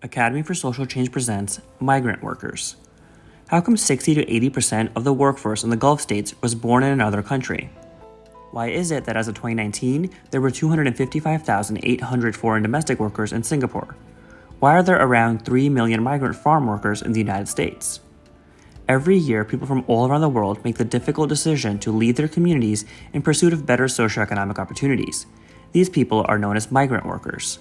Academy for Social Change presents Migrant Workers. How come 60 to 80% of the workforce in the Gulf states was born in another country? Why is it that as of 2019, there were 255,800 foreign domestic workers in Singapore? Why are there around 3 million migrant farm workers in the United States? Every year, people from all around the world make the difficult decision to leave their communities in pursuit of better socioeconomic opportunities. These people are known as migrant workers.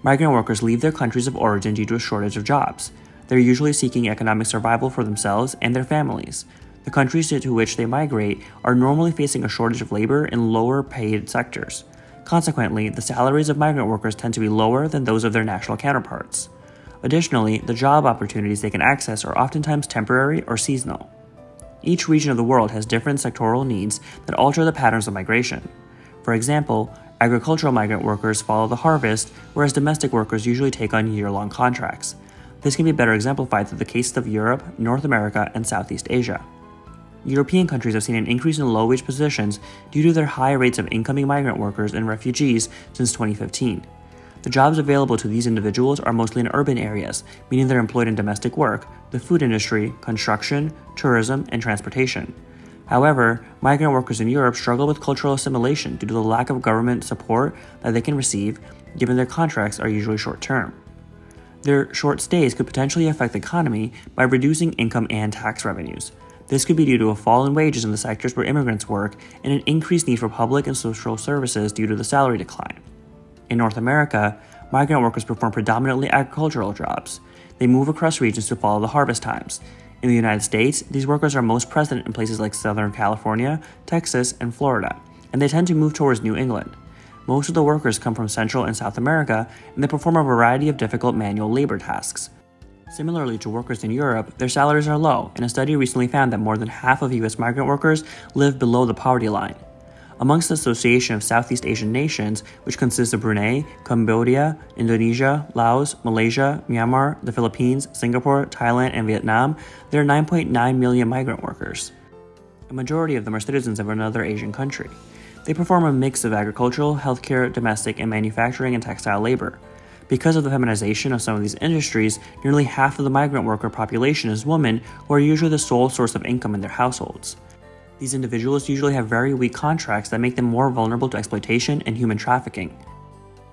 Migrant workers leave their countries of origin due to a shortage of jobs. They're usually seeking economic survival for themselves and their families. The countries to which they migrate are normally facing a shortage of labor in lower paid sectors. Consequently, the salaries of migrant workers tend to be lower than those of their national counterparts. Additionally, the job opportunities they can access are oftentimes temporary or seasonal. Each region of the world has different sectoral needs that alter the patterns of migration. For example, agricultural migrant workers follow the harvest, whereas domestic workers usually take on year-long contracts. This can be better exemplified through the cases of Europe, North America, and Southeast Asia. European countries have seen an increase in low-wage positions due to their high rates of incoming migrant workers and refugees since 2015. The jobs available to these individuals are mostly in urban areas, meaning they're employed in domestic work, the food industry, construction, tourism, and transportation. However, migrant workers in Europe struggle with cultural assimilation due to the lack of government support that they can receive, given their contracts are usually short-term. Their short stays could potentially affect the economy by reducing income and tax revenues. This could be due to a fall in wages in the sectors where immigrants work and an increased need for public and social services due to the salary decline. In North America, migrant workers perform predominantly agricultural jobs. They move across regions to follow the harvest times. In the United States, these workers are most present in places like Southern California, Texas, and Florida, and they tend to move towards New England. Most of the workers come from Central and South America, and they perform a variety of difficult manual labor tasks. Similarly to workers in Europe, their salaries are low, and a study recently found that more than half of U.S. migrant workers live below the poverty line. Amongst the Association of Southeast Asian Nations, which consists of Brunei, Cambodia, Indonesia, Laos, Malaysia, Myanmar, the Philippines, Singapore, Thailand, and Vietnam, there are 9.9 million migrant workers. A majority of them are citizens of another Asian country. They perform a mix of agricultural, healthcare, domestic, and manufacturing and textile labor. Because of the feminization of some of these industries, nearly half of the migrant worker population is women who are usually the sole source of income in their households. These individuals usually have very weak contracts that make them more vulnerable to exploitation and human trafficking.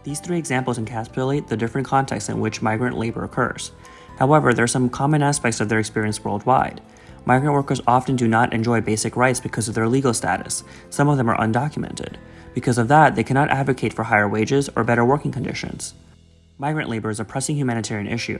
These three examples encapsulate the different contexts in which migrant labor occurs. However, there are some common aspects of their experience worldwide. Migrant workers often do not enjoy basic rights because of their legal status. Some of them are undocumented. Because of that, they cannot advocate for higher wages or better working conditions. Migrant labor is a pressing humanitarian issue.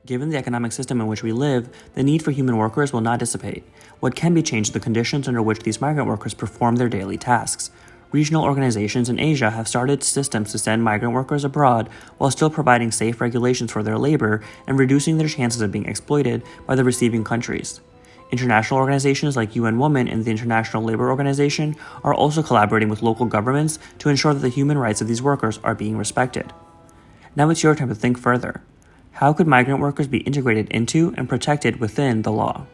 Given the economic system in which we live, the need for human workers will not dissipate. What can be changed is the conditions under which these migrant workers perform their daily tasks. Regional organizations in Asia have started systems to send migrant workers abroad while still providing safe regulations for their labor and reducing their chances of being exploited by the receiving countries. International organizations like UN Women and the International Labour Organization are also collaborating with local governments to ensure that the human rights of these workers are being respected. Now it's your time to think further. How could migrant workers be integrated into and protected within the law?